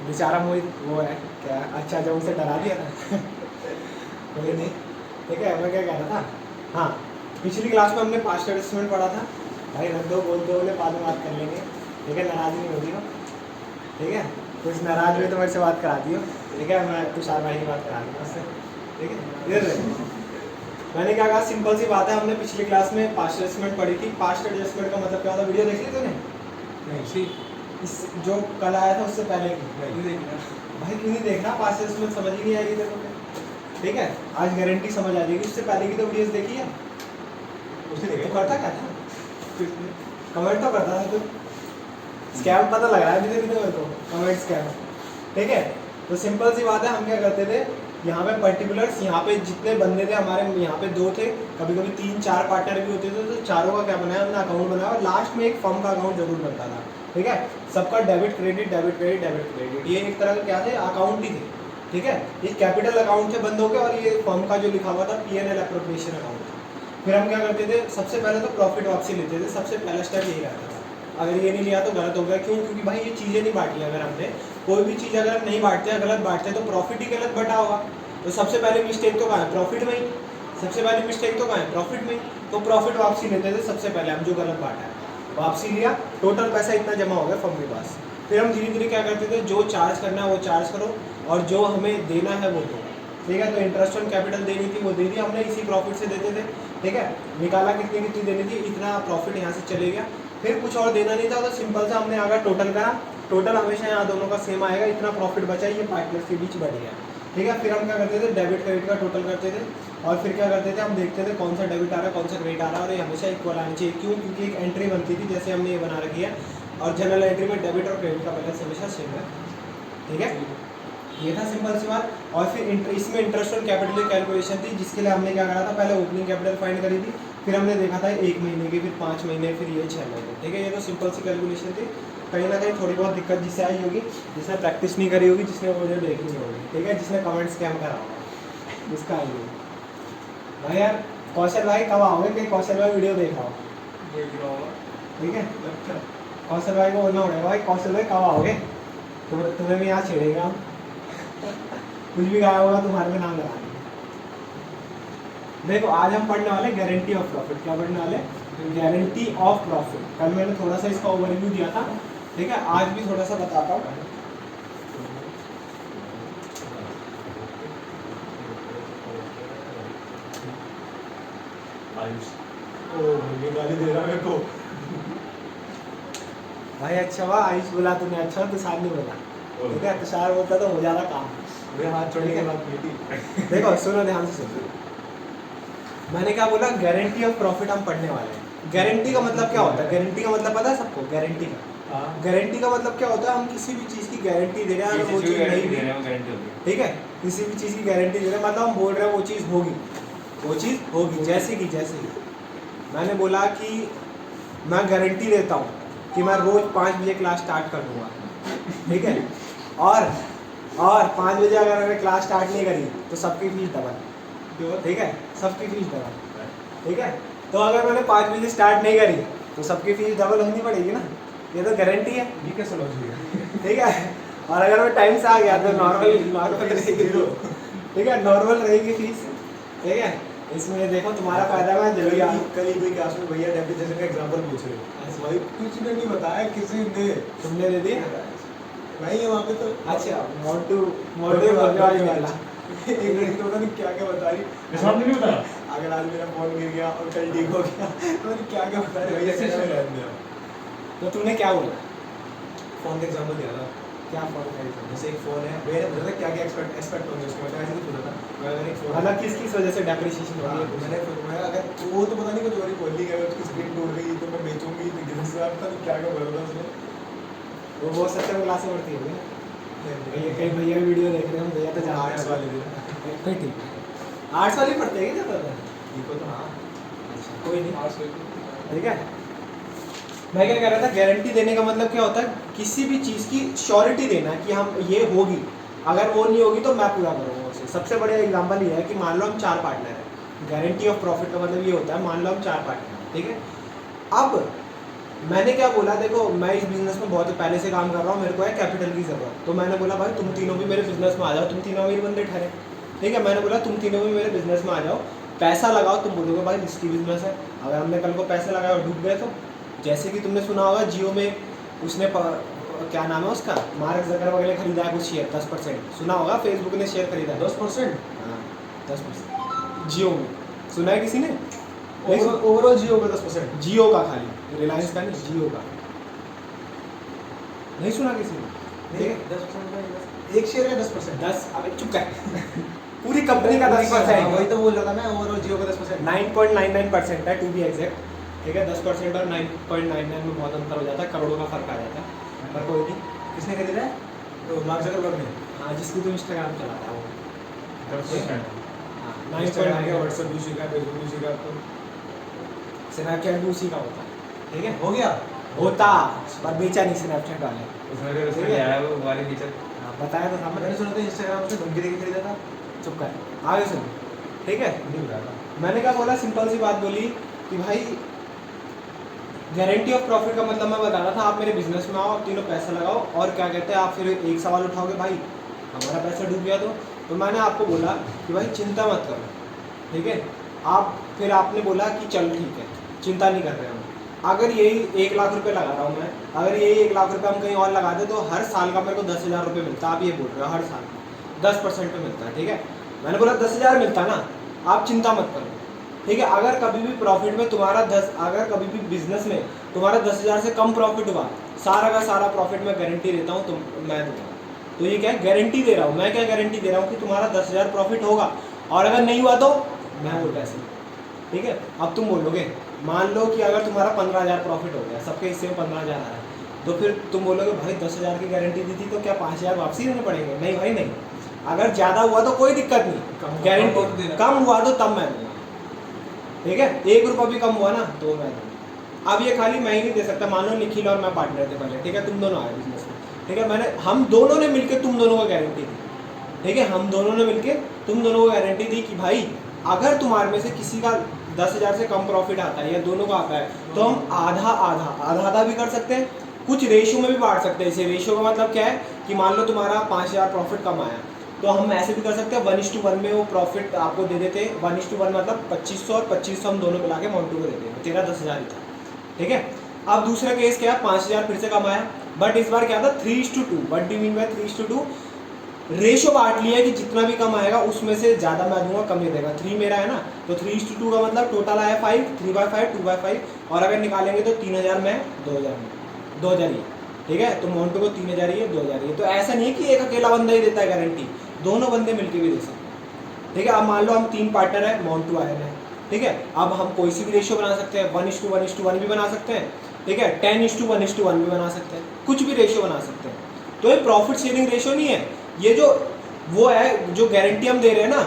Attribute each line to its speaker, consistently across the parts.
Speaker 1: बेचारा मोहित वो है क्या, अच्छा जब उसे डरा दिया था कोई नहीं, ठीक है। मैं क्या कह रहा था, हाँ पिछली क्लास में हमने पास्ट एडजस्टमेंट पढ़ा था। भाई रख दो, बोल दो, उन्हें बाद में बात कर लेंगे, ठीक है, नाराज़ नहीं होगी हो, ठीक है। कुछ नाराज़ हुए तो मेरे से बात करा दियो, ठीक है, मैं तुषार भाई की बात करा दूँगा उससे, ठीक है। इधर मैंने क्या कहा, सिंपल सी बात है, हमने पिछली क्लास में पास्ट एडजस्टमेंट पढ़ी थी। पास्ट एडजस्टमेंट का मतलब क्या होता है, वीडियो देख ली तूने?
Speaker 2: नहीं,
Speaker 1: इस जो कल आया था उससे पहले की?
Speaker 2: नहीं देखना
Speaker 1: भाई क्यों नहीं देखना, पास्ट एडजस्टमेंट समझ ही नहीं आएगी तेरे को, ठीक है। आज गारंटी समझ आ जाएगी। उससे पहले की तो वीडियोस देखी है,
Speaker 2: उसे
Speaker 1: तो
Speaker 2: देखा
Speaker 1: करता क्या था, कमेंट तो करता था तू। स्कैम पता लग रहा है धीरे धीरे मेरे को, कमेंट स्कैम, ठीक है। तो सिंपल सी बात है, हम क्या करते थे, यहाँ पे पर्टिकुलर्स, यहाँ पे जितने बंदे थे हमारे, यहाँ पे 2 थे, कभी कभी 3-4 पार्टनर भी होते थे, तो चारों का क्या बनाया हमने, अकाउंट बनाया, और लास्ट में एक फर्म का अकाउंट जरूर बनता था, ठीक है। सबका debit credit debit credit debit credit, ये एक तरह का क्या थे, अकाउंट ही थे, ठीक है। ये कैपिटल अकाउंट थे बंदों के, और ये फर्म का जो लिखा हुआ था P&L एप्रोप्रिएशन अकाउंट। फिर हम क्या करते थे, सबसे पहले तो प्रॉफिट वापसी लेते थे, सबसे पहला स्टेप यही रहता था। अगर ये नहीं लिया तो गलत हो गया, क्यों? क्योंकि भाई ये चीज़ें नहीं बांटी, अगर हमने कोई भी चीज़ अगर नहीं बांटते हैं, गलत बांटते हैं, तो प्रॉफिट ही गलत बटा होगा। तो सबसे पहले मिस्टेक तो कहाँ है, प्रॉफिट में ही। सबसे पहले मिस्टेक तो कहाँ है, प्रॉफिट में ही। तो प्रॉफिट वापसी लेते थे सबसे पहले हम, जो गलत बांटा है वापसी लिया, टोटल पैसा इतना जमा हो गया फर्म के पास। फिर हम धीरे धीरे क्या करते थे, जो चार्ज करना है वो चार्ज करो, और जो हमें देना है वो दो, ठीक है। तो इंटरेस्ट ऑन कैपिटल देनी थी वो दे दी हमने, इसी प्रॉफिट से देते थे, ठीक है। निकाला कितनी कितनी देनी थी, इतना प्रॉफिट यहाँ से चले गया। फिर कुछ और देना नहीं था, तो सिंपल सा हमने आगे टोटल करा, टोटल हमेशा यहाँ दोनों का सेम आएगा, इतना प्रॉफिट बचा, ये पार्टनर्स के बीच बढ़ गया, ठीक है। फिर हम क्या करते थे, डेबिट क्रेडिट का टोटल करते थे, और फिर क्या करते थे, हम देखते थे कौन सा डेबिट आ रहा है कौन सा क्रेडिट आ रहा है, और ये हमेशा इक्वल आनी चाहिए। क्यों? क्योंकि एक एंट्री बनती थी, जैसे हमने ये बना रखी है, और जनरल एंट्री में डेबिट और क्रेडिट का बैलेंस हमेशा सेम है, ठीक है। ये था सिंपल सी बात। और फिर इसमें इंटरेस्ट ऑन कैपिटल की कैलकुलेशन थी, जिसके लिए हमने क्या करा था, पहले ओपनिंग कैपिटल फाइंड करी थी, फिर हमने देखा था 1 महीने की, फिर 5 महीने, फिर ये 6 महीने, ठीक है। ये तो सिंपल सी कैलकुलेशन थी। कहीं ना कहीं थोड़ी बहुत दिक्कत जिससे आई होगी, जिसने प्रैक्टिस नहीं करी होगी, जिसने वीडियो देखी नहीं होगी, ठीक है, जिसने कमेंट स्कैम करा होगा, जिसका आई होगी। भाई यार कौशल भाई कब आओगे कि कौशल भाई वीडियो देख रहा हो, ठीक है। कौशल भाई को बोलना पड़ेगा, भाई कौशल भाई कब आओगे, तुम्हें भी यहाँ छेड़ेगा हम, कुछ भी गाया होगा तुम्हारे में नाम लगा देंगे। देखो आज हम पढ़ने वाले गारंटी ऑफ प्रॉफिट। क्या पढ़ने वाले? Guarantee of profit. कल मैंने थोड़ा सा इसका ओवरव्यू दिया था, ठीक है, आज भी थोड़ा सा बताता हूँ।
Speaker 2: गाली दे रहा मेरे को
Speaker 1: भाई अच्छा हुआ आयुष बोला तूने, अच्छा हुआ तुषार नहीं बोला, ठीक है। तुषार बोलता तो हो जाता काम।
Speaker 2: मेरे हाथ छोड़ने के बाद बेटी
Speaker 1: देखो सुनो, ध्यान से सुनो, मैंने क्या बोला, गारंटी ऑफ प्रॉफिट हम पढ़ने वाले हैं। गारंटी का मतलब क्या होता है? गारंटी का मतलब पता है सबको? गारंटी का गारंटी का मतलब क्या होता है? हम किसी भी चीज़ की गारंटी दे रहे हैं, अगर वो चीज़ नहीं भी, ठीक है, किसी भी चीज़ की गारंटी दे रहे हैं, मतलब हम बोल रहे हैं वो चीज़ होगी, वो चीज़ होगी। जैसे कि मैंने बोला कि मैं गारंटी देता हूँ कि मैं रोज़ 5 बजे क्लास स्टार्ट कर दूँगा, ठीक है, और 5 बजे अगर मैंने क्लास स्टार्ट नहीं करी तो सबकी फीस डबल, ठीक है, सबकी फीस डबल, ठीक है। तो अगर मैंने 5 बजे स्टार्ट नहीं करी तो सबकी फीस डबल होनी पड़ेगी ना, ये तो गारंटी है,
Speaker 2: ये कैसे लॉजिक है?
Speaker 1: ठीक है। और अगर मैं टाइम से आ गया तो नॉर्मल रहेगी, ठीक है, नॉर्मल रहेगी फीस, ठीक है। इसमें देखो तुम्हारा फायदा है, जल्दी आ।
Speaker 2: कल ही कोई क्लास में भैया डेप्रिसिएशन का एग्जांपल पूछ रहे हैं, भाई कुछ ने नहीं बताया, किसी ने
Speaker 1: तुमने दे दिया
Speaker 2: नहीं है वहाँ पे तो।
Speaker 1: अच्छा मोटू वाला
Speaker 2: एक लड़की तो उन्होंने क्या क्या बता रही,
Speaker 3: नहीं बताया।
Speaker 2: अगर आज मेरा फोन गिर गया और कल ठीक हो गया, उन्होंने क्या क्या बता रही भैया कैसे रहने दिया।
Speaker 1: तो तूने क्या बोला?
Speaker 2: फोन का एग्जांपल दिया था,
Speaker 1: क्या फोन का?
Speaker 2: जैसे एक फोन है, मैंने बोला था क्या क्या एक्सपेक्ट होंगे उसके, मतलब ऐसे तो बोला था मैं अगर एक फोन
Speaker 1: मतलब किस वजह से डेप्रिसिएशन हो रही है?
Speaker 2: मैंने अगर वो तो पता नहीं कुछ और ही बोल ली गया, उसकी स्क्रीन टूट गई तो मैं बेचूंगी तो गिरस रहा था, क्या क्या बोला था उसने।
Speaker 1: वो बहुत सत्तर क्लास में पढ़ती होगी ना, कई भैया वीडियो देख रहे हैं, भैया तो जा
Speaker 2: आर्ट्स वाले थे,
Speaker 1: फिर ठीक है। आर्ट्स वाली पढ़ते हैं क्या ज़्यादा?
Speaker 2: इनको तो हाँ
Speaker 1: अच्छा कोई नहीं, ठीक है। मैं क्या कह रहा था, गारंटी देने का मतलब क्या होता है? किसी भी चीज़ की श्योरिटी देना कि हम ये होगी, अगर वो नहीं होगी तो मैं पूरा करूँगा उसे। सबसे बढ़िया एग्जांपल ये है कि मान लो हम 4 पार्टनर हैं, गारंटी ऑफ प्रॉफिट का मतलब ये होता है, मान लो हम 4 पार्टनर हैं, ठीक है। अब मैंने क्या बोला, देखो मैं इस बिजनेस में बहुत पहले से काम कर रहा हूँ, मेरे को है कैपिटल की ज़रूरत। तो मैंने बोला भाई तुम तीनों भी मेरे बिजनेस में आ जाओ, तुम तीनों मेरे बंदे ठहरे, ठीक है। मैंने बोला तुम तीनों भी मेरे बिजनेस में आ जाओ, पैसा लगाओ। तुम बोलोगे भाई रिस्की बिजनेस है, अगर हमने कल को पैसे लगाए और डूब गए तो। जैसे कि तुमने सुना होगा जियो में उसने क्या नाम है उसका, मार्क जकरबर्ग ने खरीदा है कुछ शेयर 10%, सुना होगा। फेसबुक ने शेयर खरीदा है
Speaker 2: 10%?
Speaker 1: हाँ 10% जियो में, सुना है किसी ने?
Speaker 2: ओवरऑल जियो का 10%?
Speaker 1: जियो का खाली, रिलायंस का नहीं, जियो का नहीं सुना किसी ने? ठीक है
Speaker 2: 10% का एक शेयर का 10%?
Speaker 1: 10, अबे चुप कर पूरी कंपनी का 10%।
Speaker 2: वही तो बोल रहा था मैं, ओवरऑल जियो का 10%।
Speaker 1: 9.99% है टू बी एग्जैक्ट, ठीक है। 10% और 9.99 में बहुत अंतर हो जाता है, करोड़ों का फर्क आ जाता है, पर कोई नहीं।
Speaker 2: किसने खरीदा है? तो मार्क जकरबर्ग ने।
Speaker 1: हाँ जिसकी तो इंस्टाग्राम चलाता है वो।
Speaker 2: 10%?
Speaker 1: हाँ
Speaker 2: इंस्टाग्राम का
Speaker 1: 9.99,
Speaker 2: व्हाट्सएप दूसरी का, फेसबुक दूसरी का, तो
Speaker 1: स्नैपचैट भी उसी का होता है, ठीक है।
Speaker 2: हो गया।
Speaker 1: होता पर बेचा नहीं स्नैपचैट वाले।
Speaker 3: उसमें फिर उसमें क्या है वो वाली फीचर?
Speaker 1: हाँ बताया तो था
Speaker 2: मैंने
Speaker 1: मैंने।
Speaker 2: सुना था इंस्टाग्राम से धमकी देके खरीदा था।
Speaker 1: चुप कर, आगे सुन, ठीक है।
Speaker 2: नहीं बताया था।
Speaker 1: मैंने क्या बोला, सिंपल सी बात बोली कि भाई गारंटी ऑफ प्रॉफिट का मतलब मैं बता रहा था, आप मेरे बिजनेस में आओ, आप तीनों पैसा लगाओ, और क्या कहते हैं आप फिर एक सवाल उठाओगे भाई हमारा पैसा डूब गया तो मैंने आपको बोला कि भाई चिंता मत करो, ठीक है। आप फिर आपने बोला कि चल ठीक है, चिंता नहीं कर रहे हम। अगर यही 1 लाख रुपए लगा रहा हूँ मैं, अगर यही 1 लाख रुपए हम कहीं और लगा दे तो हर साल का मेरे को 10,000 रुपये मिलता। आप ये बोल रहे हो हर साल 10% पे मिलता है, ठीक है। मैंने बोला 10,000 मिलता ना, आप चिंता मत करो, ठीक है। अगर कभी भी प्रॉफिट में तुम्हारा अगर कभी भी बिजनेस में तुम्हारा 10,000 से कम प्रॉफिट हुआ, सारा का सारा प्रॉफिट मैं गारंटी देता हूँ मैं दूंगा। तो ये क्या है, गारंटी दे रहा हूँ मैं। क्या गारंटी दे रहा हूँ कि तुम्हारा 10,000 प्रॉफिट होगा, और अगर नहीं हुआ तो मैं वो पैसे, ठीक है। अब तुम बोलोगे, मान लो कि अगर तुम्हारा 15,000 प्रॉफिट हो गया, सबके हिस्से में 15,000 आ रहा है, तो फिर तुम बोलोगे भाई 10,000 की गारंटी दी थी तो क्या 5,000 वापसी देने पड़ेंगे? नहीं भाई नहीं, अगर ज़्यादा हुआ तो कोई दिक्कत नहीं, गारंटी कम हुआ तो तब मैं दूंगा, ठीक है। 1 रुपया भी कम हुआ ना तो मैं दूंगा। अब ये खाली मैं ही नहीं दे सकता, मान लो निखिल और मैं पार्टनर थे पहले, ठीक है, तुम दोनों आए बिजनेस में, ठीक है। हम दोनों ने मिलकर तुम दोनों को गारंटी दी, ठीक है। हम दोनों ने मिलकर तुम दोनों को गारंटी दी कि भाई अगर तुम्हारे में से किसी का 10,000 से कम प्रॉफिट आता है या दोनों का आता है तो हम आधा भी कर सकते हैं, कुछ रेशियो में भी बांट सकते हैं। इसे रेशियो का मतलब क्या है कि मान लो तुम्हारा 5,000 प्रॉफिट कम आया, तो हम ऐसे भी कर सकते हैं 1:1 में वो प्रॉफिट आपको दे देते हैं। 1:1 मतलब 2500 और 2500 हम दोनों मिला के मोन्टू को देते हैं, तेरा 10,000 ही था, ठीक है। अब दूसरा केस क्या है, 5,000 फिर से कम आया, बट इस बार क्या था 3:2। What do mean by 3:2? Ratio बांट लिया है कि जितना भी कम आएगा उसमें से ज़्यादा मैं दूंगा, कम ये देगा। 3 मेरा है ना, तो 3:2 का मतलब टोटल आया 5, 3/5, 2/5, और अगर निकालेंगे तो 3,000 में 2,000 ही, ठीक है। तो मोन्टू को 3,000 ही है, 2,000 ही है। तो ऐसा नहीं है कि एक अकेला बंदा ही देता है गारंटी, दोनों बंदे मिलकर भी दे सकते हैं, ठीक है। अब मान लो हम 3 पार्टनर हैं, मोन्टू आए हैं, ठीक है। अब हम कोई सी भी रेशियो बना सकते हैं, 1:1 भी बना सकते हैं, ठीक है, 10:1 भी बना सकते हैं, कुछ भी रेशियो बना सकते हैं। तो ये प्रॉफिट शेयरिंग रेशियो नहीं है, ये जो वो है जो गारंटी हम दे रहे हैं ना,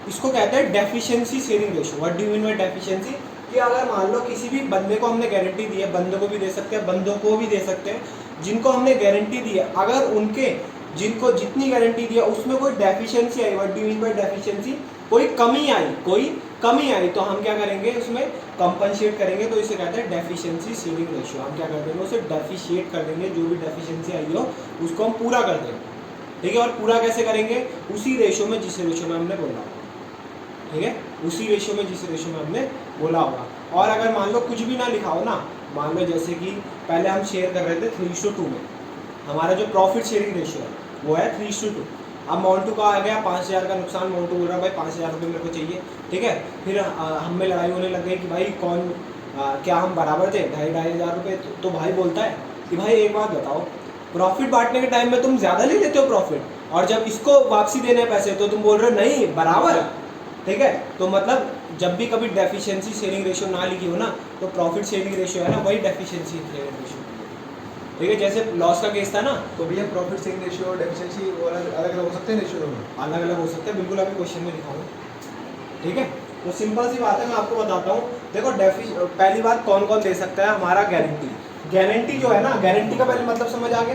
Speaker 1: इसको कहते हैं deficiency sharing ratio. What do you mean by deficiency? कि अगर मान लो किसी भी बंदे को हमने गारंटी दी है, बंदों को भी दे सकते हैं, बंदों को भी दे सकते हैं, जिनको हमने गारंटी दी है, अगर उनके जिनको जितनी गारंटी दी है उसमें कोई deficiency I, what do you mean by deficiency? कोई कमी आई, तो हम क्या करेंगे, उसमें कंपनसेट करेंगे। तो इसे कहते हैं डेफिशिएंसी शेयरिंग रेशियो। हम क्या कर देंगे, उसे डेफिशिएट कर देंगे, जो भी डेफिशिएंसी आई हो उसको हम पूरा कर देंगे, ठीक है। और पूरा कैसे करेंगे? उसी रेशियो में जिस रेशियो में हमने बोला होगा, ठीक है, उसी रेशियो में जिस रेशियो में हमने बोला होगा। और अगर मान लो कुछ भी ना लिखा हो ना, मान लो जैसे कि पहले हम शेयर कर रहे थे 3:2 में, हमारा जो प्रॉफिट शेयरिंग रेशियो है वो है 3:2। अब मोन्टू का आ गया 5,000 का नुकसान, मोन्टू बोल रहा है भाई 5,000 रुपये मेरे को चाहिए, ठीक है। फिर हम में लड़ाई होने लग गई कि भाई क्या हम बराबर थे, 2,500 रुपये। तो भाई बोलता है कि भाई एक बात बताओ, प्रॉफिट बांटने के टाइम में तुम ज़्यादा ले लेते हो प्रॉफिट, और जब इसको वापसी देने पैसे तो तुम बोल रहे हो नहीं बराबर, ठीक है। तो मतलब जब भी कभी डेफिशिएंसी शेयरिंग रेशियो ना लिखी हो ना, तो प्रॉफिट शेयरिंग रेशियो है ना, वही डेफिशिएंसी शेयरिंग रेशियो, ठीक है। जैसे लॉस का केस था ना,
Speaker 2: तो भैया प्रॉफिट शेयरिंग रेशियो और डेफिशिएंसी अलग अलग हो सकते हैं रेशियो दोनों?
Speaker 1: अलग अलग हो सकते हैं, बिल्कुल अभी क्वेश्चन में लिखा हूँ, ठीक है। तो सिंपल सी बात है, मैं आपको बताता हूँ। देखो पहली बात कौन कौन दे सकता है, हमारा गारंटी जो है ना, गारंटी का पहले मतलब समझ आ गया।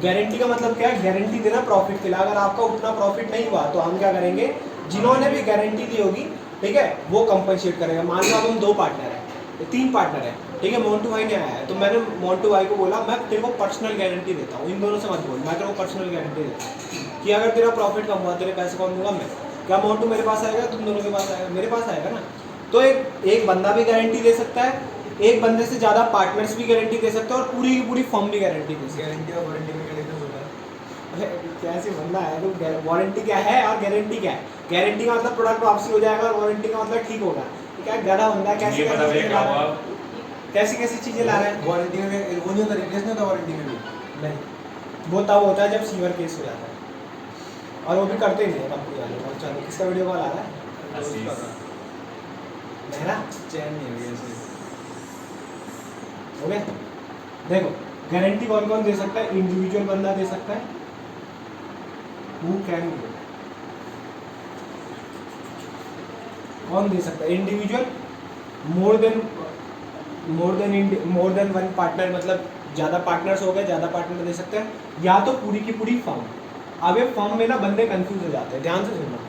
Speaker 1: गारंटी का मतलब क्या है, गारंटी देना प्रॉफिट के लिए। अगर आपका उतना प्रॉफिट नहीं हुआ तो हम क्या करेंगे, जिन्होंने भी गारंटी दी होगी, ठीक है, वो कंपनसेट करेगा। मान लो अब हम 2 पार्टनर हैं, ये 3 पार्टनर है, ठीक है। मोन्टू भाई ने आया है तो मैंने मोन्टू भाई को बोला मैं तेरे को पर्सनल गारंटी देता हूँ, इन दोनों से मत बोल, मैं तेरे को पर्सनल गारंटी देता हूँ कि अगर तेरा प्रॉफिट कम हुआ, तेरे पैसे कम दूंगा मैं, क्या मोन्टू मेरे पास आएगा, तुम दोनों के पास आएगा, मेरे पास आएगा ना। तो एक बंदा भी गारंटी दे सकता है, एक बंदे से ज़्यादा पार्टनर्स भी गारंटी दे सकते हैं और पूरी की पूरी फर्म भी गारंटी दे सकते हैं।
Speaker 2: गारंटी और वारंटी में क्या डिफरेंस होता है?
Speaker 1: कैसे बंदा है तो वारंटी क्या है और गारंटी क्या है? गारंटी का मतलब प्रोडक्ट वापसी हो जाएगा और वारंटी का मतलब ठीक होगा। तो क्या गधा बंदा है, कैसे
Speaker 3: ये पता
Speaker 1: कैसे
Speaker 3: भैया
Speaker 1: चीज़ें
Speaker 3: क्या
Speaker 1: ला रहा
Speaker 3: हुआ?
Speaker 1: है, कैसी कैसी चीज़ें ला रहा है।
Speaker 2: वारंटी में वो नहीं होता, रिप्लेस नहीं होता वारंटी में भी।
Speaker 1: नहीं, वो तब होता है जब सीवर केस हो जाता है और वो भी करते नहीं है कंपनी वाले। और चलो किसका वीडियो कॉल आ रहा है?
Speaker 3: आशीष।
Speaker 1: मेरा
Speaker 2: चैन नहीं है ऐसे।
Speaker 1: हो गया। देखो गारंटी कौन कौन दे सकता है? इंडिविजुअल बंदा दे सकता है, हु कैन गिव। कौन दे सकता है? Individual, more than one partner, मतलब ज़्यादा पार्टनर्स हो गए, ज़्यादा पार्टनर दे सकते हैं, या तो पूरी की पूरी फर्म। अब ये फर्म में ना बंदे कंफ्यूज हो जाते हैं, ध्यान से सुनना।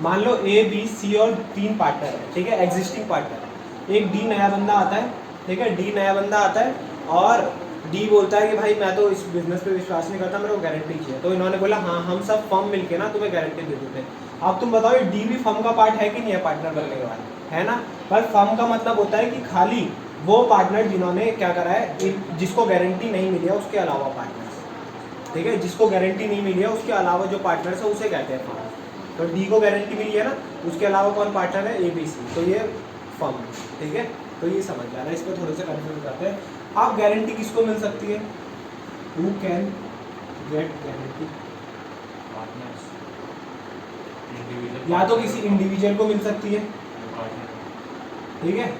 Speaker 1: मान लो ए बी सी और 3 पार्टनर है, ठीक है, एग्जिस्टिंग पार्टनर। एक डी नया बंदा आता है, ठीक है, डी नया बंदा आता है और डी बोलता है कि भाई मैं तो इस बिजनेस पे विश्वास नहीं करता, मेरे को गारंटी चाहिए। तो इन्होंने बोला हाँ हम सब फर्म मिलके ना तुम्हें गारंटी दे देते हैं। अब तुम बताओ ये डी भी फर्म का पार्ट है कि नहीं है पार्टनर बनने के बाद, है ना। पर फर्म का मतलब होता है कि खाली वो पार्टनर जिन्होंने क्या करा है, जिसको गारंटी नहीं मिली है उसके अलावा पार्टनर्स, ठीक है, जिसको गारंटी नहीं मिली है उसके अलावा जो पार्टनर्स है उसे कहते हैं फर्म। तो डी को गारंटी मिली है ना, उसके अलावा कौन पार्टनर है? ए बी सी, तो ये फर्म, ठीक है। तो ये समझ जाना, इस पर थोड़े से कन्फ्यूज करते हैं। आप गारंटी किसको मिल सकती है? Who can get guarantee?
Speaker 3: Partners, individual,
Speaker 1: या तो किसी इंडिविजुअल को मिल सकती है, ठीक है,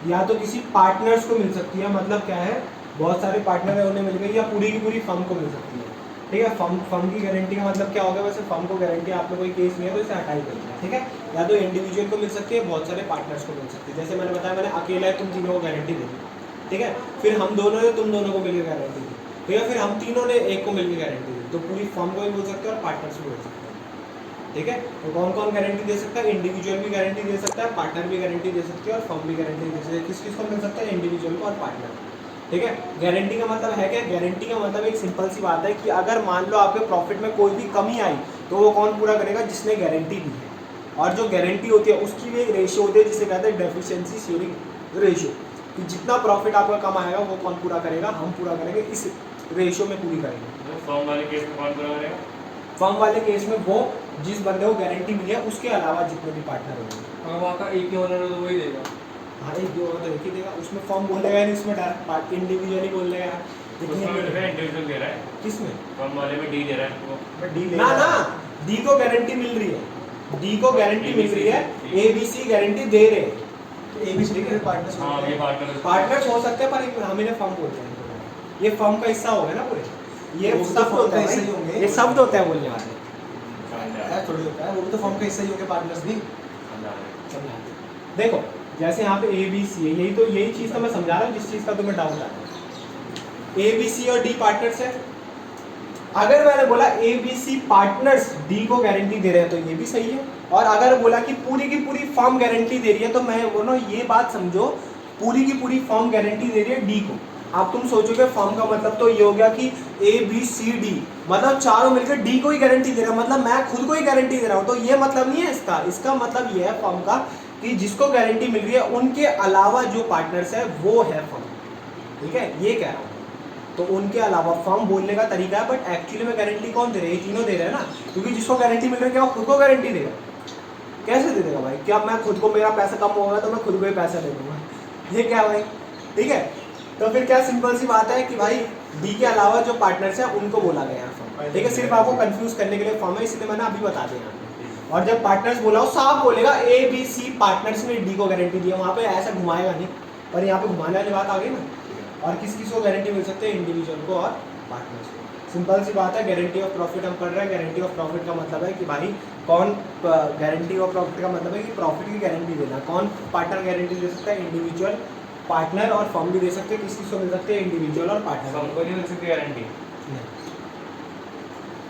Speaker 1: या तो किसी पार्टनर्स को मिल सकती है। मतलब क्या है, बहुत सारे पार्टनर है उन्हें मिल गई, या पूरी की पूरी फर्म को मिल सकती है, ठीक है। फर्म की गारंटी का मतलब क्या होगा? वैसे फर्म को गारंटी आप में कोई केस नहीं है तो इसे हटा ही देना, ठीक है। या तो इंडिविजुअल को मिल सकती है, बहुत सारे पार्टनर्स को मिल सकती है। जैसे मैंने बताया, मैंने अकेला है तुम तीनों को गारंटी दे दी, ठीक है, फिर हम दोनों ने तुम दोनों को मिलकर गारंटी दी, ठीक है, फिर हम तीनों ने एक को मिलकर गारंटी दी, तो पूरी फर्म को भी बोल सकते हैं और पार्टनर्स भी बोल सकते हैं, ठीक है। तो कौन कौन गारंटी दे सकता है? इंडिविजुअल भी गारंटी दे सकता है, पार्टनर भी गारंटी दे सकती है और फर्म भी गारंटी दे सकती है। किस किस को मिल सकता है? इंडिविजुअल को और पार्टनर, ठीक है। गारंटी का मतलब है क्या? गारंटी का मतलब एक सिंपल सी बात है कि अगर मान लो आपके प्रॉफिट में कोई भी कमी आई तो वो कौन पूरा करेगा? जिसने गारंटी दी है। और जो गारंटी होती है उसकी भी एक रेशियो होती है जिसे कहते हैं डेफिशिएंसी शेयरिंग रेशियो, कि जितना प्रॉफिट आपका कम आएगा वो कौन पूरा करेगा? हम पूरा करेंगे, इस रेशियो में पूरी करेंगे।
Speaker 3: फॉर्म वाले केस में कौन पूरा करेगा?
Speaker 1: फर्म वाले केस में वो जिस बंदे को गारंटी मिली है उसके अलावा जितने भी पार्टनर होंगे।
Speaker 2: अगर वहाँ का एक ही ओनर हो तो वही देगा।
Speaker 1: हाँ, एक जो तो एक ही देगा, उसमें फर्म बोलेगा नहीं, उसमें डायरेक्ट इंडिविजुअल ही बोल देगा।
Speaker 3: उसमें भी तो इंडिविजुअल दे रहा है,
Speaker 1: किसमें?
Speaker 3: फॉर्म वाले में डी दे रहा है वो।
Speaker 2: डी
Speaker 1: ना ना, डी को गारंटी मिल रही है, डी को गारंटी मिल रही है, ए बी सी गारंटी दे रहे हैं।
Speaker 2: एबीसी के पार्टनर्स
Speaker 3: हाँ ये पार्टनर
Speaker 1: पार्टनर्स हो सकते हैं पर हम इन्हें फर्म बोलते हैं। ये फर्म का हिस्सा हो गया ना पूरे, ये
Speaker 2: वो तो
Speaker 1: शब्द
Speaker 2: फर्म
Speaker 1: होता
Speaker 2: का
Speaker 1: है
Speaker 2: हिस्सा ही
Speaker 1: भाई,
Speaker 2: होंगे।
Speaker 1: ये शब्द होता है बोलने वाले।
Speaker 2: ऐसा थोड़ी होता है, वो भी तो फर्म का हिस्सा ही होंगे पार्टनर्स भी।
Speaker 1: समझा। देखो जैसे यहाँ पे ए बी सी है, यही चीज़ तो मैं समझा रहा हूँ जिस चीज़ का तुम्हें डाउट आ रहा है। ए बी सी और डी पार्टनर्स है। अगर मैंने बोला A B C partners D को गारंटी दे रहे हैं तो ये भी सही है, और अगर बोला कि पूरी की पूरी फर्म गारंटी दे रही है तो मैं बोलो ये बात समझो, पूरी की पूरी फर्म गारंटी दे रही है डी को। अब तुम सोचोगे फर्म का मतलब तो ये हो गया कि ए बी सी डी मतलब चारों मिलकर डी को ही गारंटी दे रहा है, मतलब मैं खुद को ही गारंटी दे रहा हूँ। तो ये मतलब नहीं है इसका, इसका मतलब ये है फर्म का कि जिसको गारंटी मिल रही है उनके अलावा जो पार्टनर्स है वो है फर्म, ठीक है, ये कह रहा हूँ। तो उनके अलावा फर्म बोलने का तरीका है, बट एक्चुअली में गारंटी कौन दे रहे हैं? ये तीनों दे रहे हैं ना, क्योंकि जिसको गारंटी मिल रही है क्या वो खुद को गारंटी देगा? कैसे दे देगा भाई? क्या मैं खुद को, मेरा पैसा कम होगा तो मैं खुद को ही पैसा दे दूंगा? ये क्या भाई, ठीक है। तो फिर क्या सिंपल सी बात है कि भाई डी के अलावा जो पार्टनर्स है उनको बोला गया फर्म, ठीक है। सिर्फ आपको कंफ्यूज करने के लिए फर्म है, इसलिए मैंने अभी बता दिया। और जब पार्टनर्स बोला हो साफ बोलेगा ए बी सी पार्टनर्स ने डी को गारंटी दी है, वहाँ पे ऐसा घुमाएगा नहीं, पर यहाँ पे घुमाने वाली बात आ गई ना। और किस किस को गारंटी मिल सकती है? इंडिविजुअल को और पार्टनर्स को। सिंपल सी बात है, गारंटी ऑफ प्रॉफिट हम पढ़ रहे हैं। गारंटी ऑफ प्रॉफिट का मतलब है कि भाई कौन, गारंटी ऑफ प्रॉफिट का मतलब है कि प्रॉफिट की गारंटी देना। कौन पार्टनर गारंटी दे सकता है? इंडिविजुअल, पार्टनर और फर्म भी दे सकते हैं। किस किस को मिल सकते हैं? इंडिविजुअल और पार्टनर।
Speaker 3: फर्म को नहीं मिल सकती गारंटी,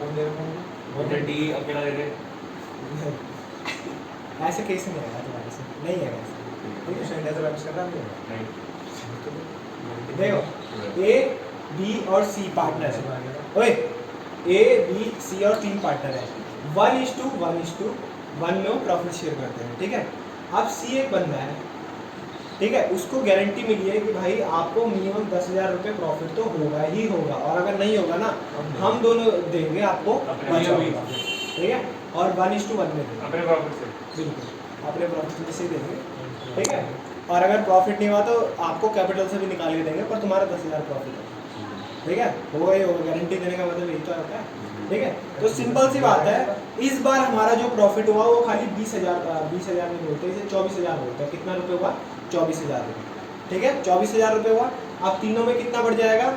Speaker 2: फर्म
Speaker 3: डी अकेला दे दे।
Speaker 1: ऐसे केस नहीं आएगा तुम्हारे से, नहीं आएगा ऐसा। ठीक है,
Speaker 2: शेयर ऐसे बैलेंस करना नहीं
Speaker 3: नहीं
Speaker 1: देखो ए बी और सी पार्टनर है, ओए ए बी सी और 3 पार्टनर है, 1:1:1 में वो प्रॉफिट शेयर करते हैं, ठीक है। अब सी एक बंदा है, ठीक है, उसको गारंटी मिली है कि भाई आपको मिनिमम 10,000 रुपये प्रॉफिट तो होगा ही होगा, और अगर नहीं होगा ना हम दोनों देंगे आपको
Speaker 3: अपने
Speaker 1: बचा
Speaker 3: लिए
Speaker 1: हुआ, ठीक है, और 1:1 में देंगे,
Speaker 3: अपने प्रॉफिट से
Speaker 1: बिल्कुल अपने प्रॉफिट में से ही देंगे, ठीक है। और अगर प्रॉफिट नहीं हुआ तो आपको कैपिटल से भी निकाल के देंगे, पर तुम्हारा 10,000 प्रॉफिट है, ठीक है, होगा ही होगा, गारंटी देने का मतलब यही तो होता है, ठीक है। तो सिंपल सी बात है, इस बार हमारा जो प्रॉफिट हुआ वो खाली 20,000 नहीं बोलते, इसे 24,000 बोलते हैं। कितना रुपये हुआ? 24,000 रुपये, ठीक है, 24,000 रुपये हुआ। अब तीनों में कितना बढ़ जाएगा?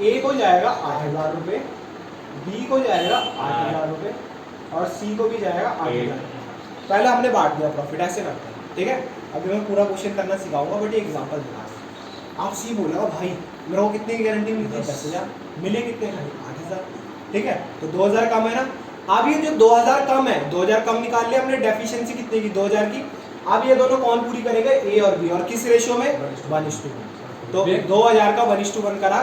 Speaker 1: ए को जाएगा 8,000 रुपये, बी को जाएगा 8,000 रुपये, और सी को भी जाएगा 8,000। पहले हमने बांट दिया प्रॉफिट, ऐसे करते हैं, ठीक है। अभी मैं पूरा क्वेश्चन करना सिखाऊंगा, बट ये एग्जाम्पल देना। आप सी बोलेगा भाई मेरे को कितने की गारंटी मिलती है? 10,000। मिले कितने? खाली 8,000, ठीक है। तो 2,000 कम है ना। अब ये जो 2,000 कम है, 2,000 कम निकाल लिया हमने, डेफिशिएंसी कितने की? 2,000 की। अब ये दोनों कौन पूरी करेगा? ए और बी, और किस रेशियो में? 1:1। तो 2,000 का 1:1 करा,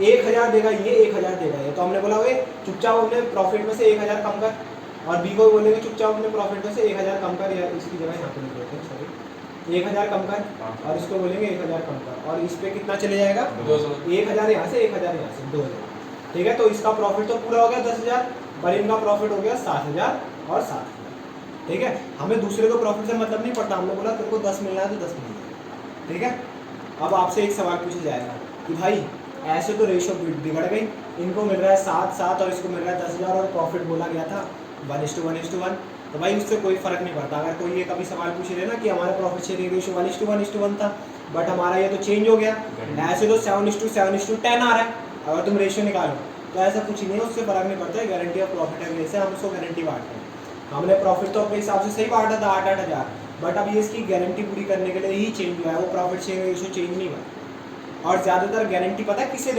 Speaker 1: 1,000 देगा ये, 1,000 देगा ये। तो हमने बोला वे चुपचाप अपने प्रॉफिट में से 1,000 कम कर, और बी को बोलेंगे चुपचाप अपने प्रॉफिट में से 1,000 कम कर, या इसकी जगह यहाँ पे लिख देते हैं, सॉरी, 1,000 कम कर, और इसको बोलेंगे 1,000 कम कर, और इस पे कितना चले जाएगा? 1,000 यहाँ से, 1,000 यहाँ से, 2,000, ठीक है। तो इसका प्रॉफिट तो पूरा हो गया 10,000, पर इनका प्रॉफिट हो गया 7,000 और 7,000, ठीक है। हमें दूसरे को प्रॉफिट से मतलब नहीं पड़ता, हमने बोला तेरे को 10 मिलना है तो 10 मिल जाएगा, ठीक है। अब आपसे एक सवाल पूछा जाएगा कि भाई ऐसे तो रेशो बिगड़ गई, इनको मिल रहा है 7,7 और इसको मिल रहा है 10,000, और प्रॉफिट बोला गया था 1:1:1, तो भाई उससे कोई फर्क नहीं पड़ता। अगर कोई ये कभी सवाल पूछ रहे ना कि हमारा प्रॉफिट शेयरिंग रेशो 1:1:1 था, बट हमारा ये तो चेंज हो गया, ऐसे तो 7:7:10 आ रहा है, अगर तुम रेशियो निकालो तो ऐसा कुछ ही नहीं है, उससे फर्क नहीं पड़ता है। गारंटी ऑफ प्रॉफिट है, जैसे हम उसको गारंटी बांटते हैं, हमने प्रॉफिट तो अपने हिसाब से सही बांटा था 8,000, बट अब ये इसकी गारंटी पूरी करने के लिए ही चेंज हुआ है, वो प्रॉफिट शेयरिंग रेशियो चेंज नहीं हुआ। और ज़्यादातर गारंटी पता है किसे